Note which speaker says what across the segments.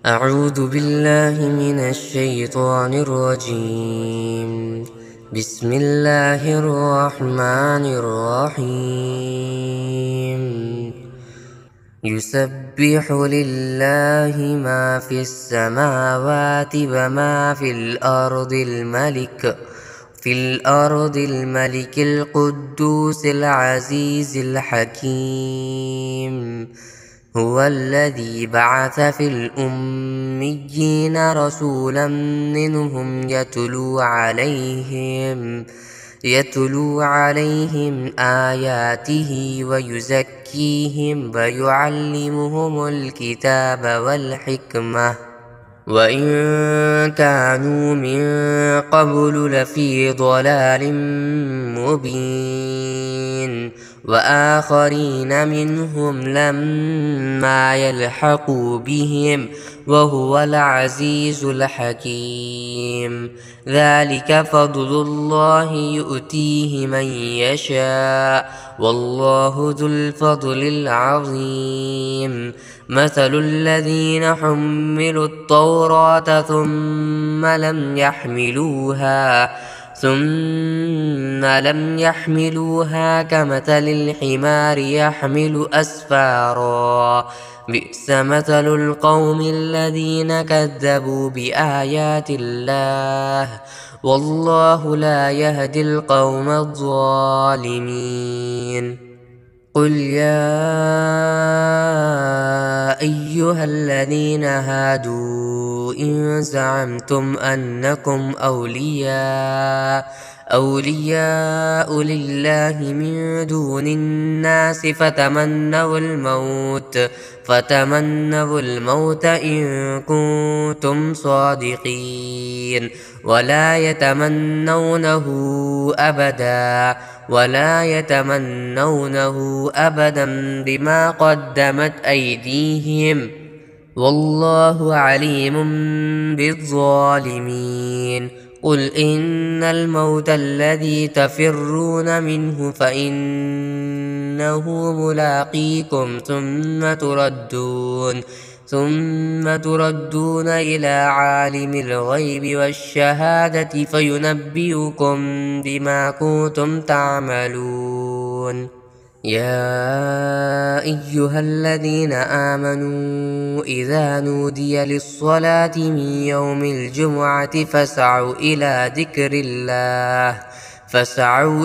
Speaker 1: أعوذ بالله من الشيطان الرجيم. بسم الله الرحمن الرحيم. يسبح لله ما في السماوات وما في الأرض الملك القدوس العزيز الحكيم. هو الذي بعث في الأميين رسولا منهم يتلو عليهم آياته ويزكيهم ويعلمهم الكتاب والحكمة وإن كانوا من قبل لفي ضلال مبين وآخرين منهم لما يلحقوا بهم وهو العزيز الحكيم. ذلك فضل الله يؤتيه من يشاء والله ذو الفضل العظيم. مثل الذين حملوا التوراة ثم لم يحملوها كمثل الحمار يحمل أسفارا. بئس مثل القوم الذين كذبوا بآيات الله والله لا يهدي القوم الظالمين. قل يا أيها الذين هادوا إن زعمتم أنكم أولياء لله من دون الناس فتمنوا الموت إن كنتم صادقين ولا يتمنونه أبدا بما قدمت أيديهم والله عليم بالظالمين. قل إن الموت الذي تفرون منه فإنه ملاقيكم ثم تردون إلى عالم الغيب والشهادة فينبئكم بما كنتم تعملون. يا أيها الذين آمنوا إذا نودي للصلاة من يوم الجمعة فاسعوا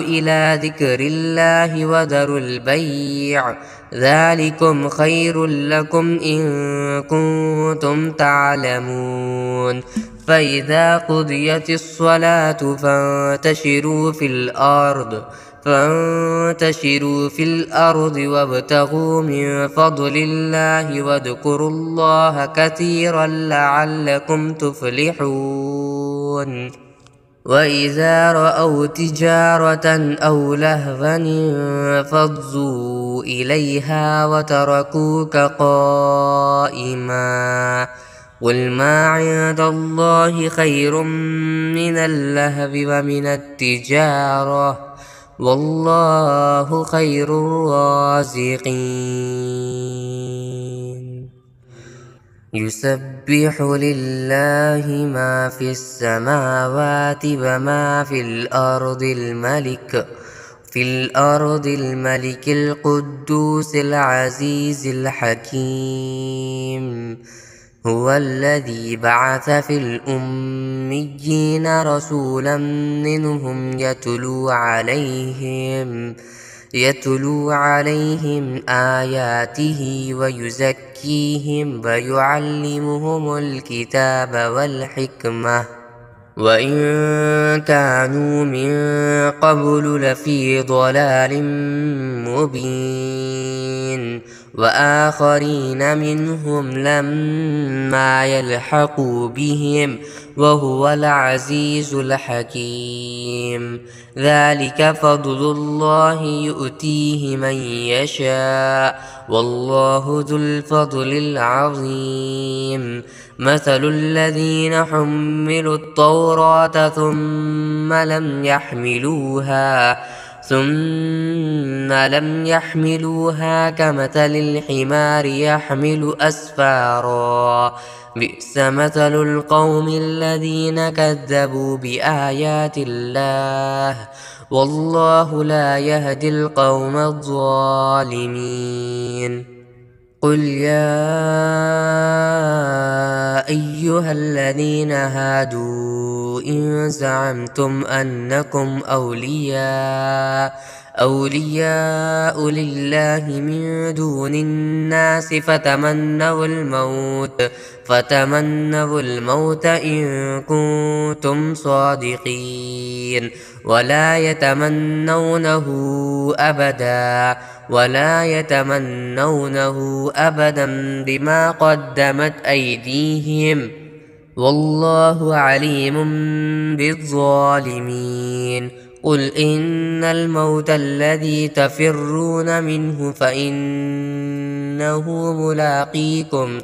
Speaker 1: إلى ذكر الله وذروا البيع ذلكم خير لكم إن كنتم تعلمون. فإذا قضيت الصلاة فانتشروا في الأرض وابتغوا من فضل الله واذكروا الله كثيرا لعلكم تفلحون. وإذا رأوا تجارة أو لهوا انفضوا إليها وتركوك قائما. قل ما عند الله خير من اللهو ومن التجارة والله خير الرازقين. يسبح لله ما في السماوات وما في الأرض الملك القدوس العزيز الحكيم. هو الذي بعث في الأميين رسولا منهم يتلو عليهم آياته ويزكيهم ويعلمهم الكتاب والحكمة وإن كانوا من قبل لفي ضلال مبين وآخرين منهم لما يلحقوا بهم وهو العزيز الحكيم. ذلك فضل الله يؤتيه من يشاء والله ذو الفضل العظيم. مثل الذين حملوا التوراة ثم لم يحملوها كمثل الحمار يحمل أسفارا بئس مثل القوم الذين كذبوا بآيات الله والله لا يهدي القوم الظالمين. قل يا أيها الذين هادوا إن زعمتم أنكم أولياء لله من دون الناس فتمنوا الموت إن كنتم صادقين ولا يتمنونه أبدا بما قدمت أيديهم والله عليم بالظالمين. قل إن الموت الذي تفرون منه فإنه ملاقيكم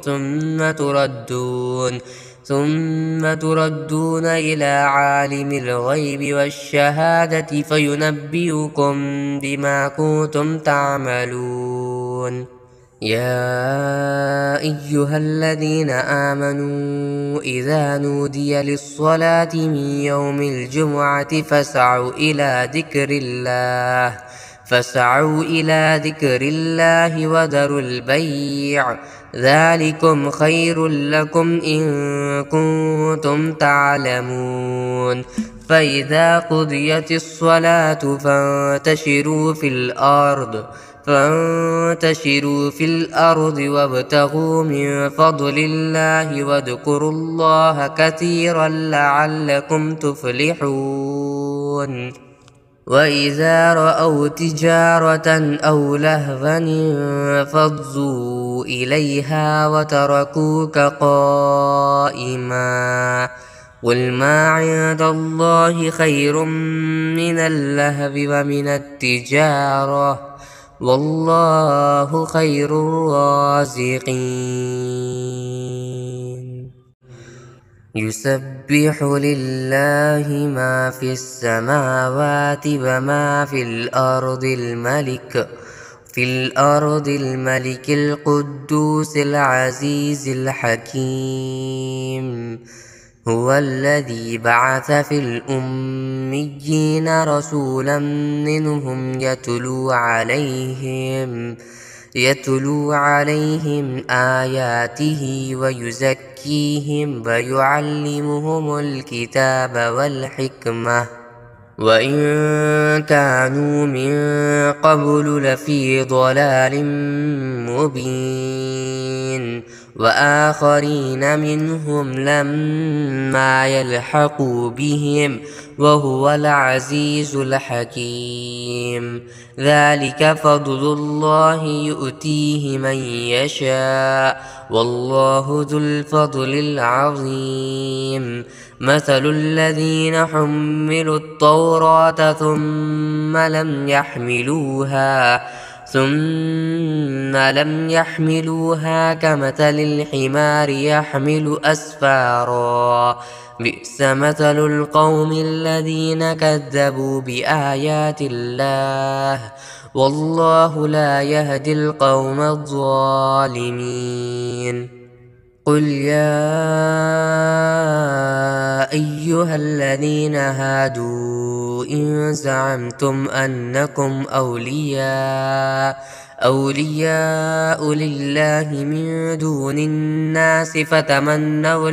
Speaker 1: ثم تردون إلى عالم الغيب والشهادة فينبئكم بما كنتم تعملون. يا أيها الذين آمنوا إذا نودي للصلاة من يوم الجمعة فاسعوا إلى ذكر الله وذروا البيع ذلكم خير لكم إن كنتم تعلمون. فإذا قضيت الصلاة فانتشروا في الأرض وابتغوا من فضل الله واذكروا الله كثيرا لعلكم تفلحون. وإذا رأوا تجارة أو لهوا انفضوا إليها وتركوك قائما قل ما عند الله خير من اللهو ومن التجارة والله خير الرازقين. يسبح لله ما في السماوات وما في الأرض الملك القدوس العزيز الحكيم. هو الذي بعث في الأميين رسولا منهم يتلو عليهم آياته ويزكيهم ويعلمهم الكتاب والحكمة وإن كانوا من قبل لفي ضلال مبين. وآخرين منهم لما يلحقوا بهم وهو العزيز الحكيم. ذلك فضل الله يؤتيه من يشاء والله ذو الفضل العظيم. مثل الذين حملوا التوراة ثم لم يحملوها كمثل الحمار يحمل أسفارا بئس مثل القوم الذين كذبوا بآيات الله والله لا يهدي القوم الظالمين. قل يا أيها الذين هادوا إن زعمتم أنكم أولياء لله من دون الناس فتمنوا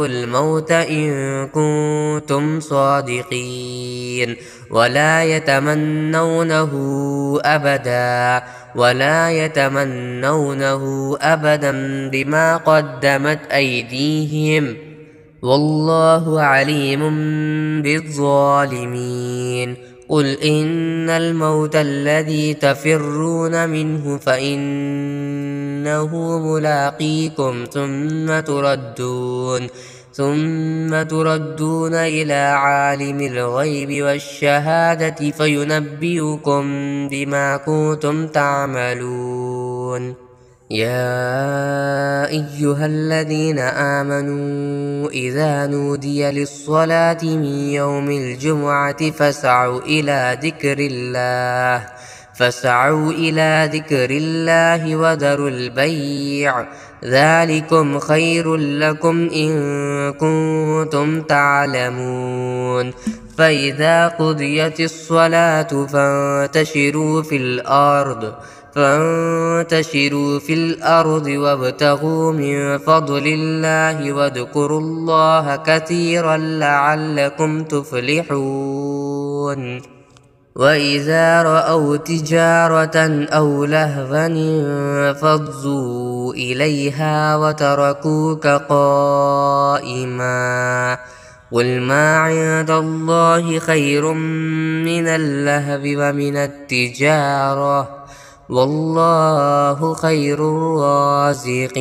Speaker 1: الموت إن كنتم صادقين ولا يتمنونه أبدا بما قدمت أيديهم والله عليم بالظالمين. قل إن الموت الذي تفرون منه فإنه ملاقيكم ثم تردون إلى عالم الغيب والشهادة فينبئكم بما كنتم تعملون. يا أيها الذين آمنوا إذا نودي للصلاة من يوم الجمعة فاسعوا إلى ذكر الله وذروا البيع ذلكم خير لكم إن كنتم تعلمون. فإذا قضيت الصلاة فانتشروا في الأرض وابتغوا من فضل الله واذكروا الله كثيرا لعلكم تفلحون. وإذا رأوا تجارة أو لهوا انفضوا إليها وتركوك قائما قل ما عند الله خير من اللهو ومن التجارة والله خير الرازقين.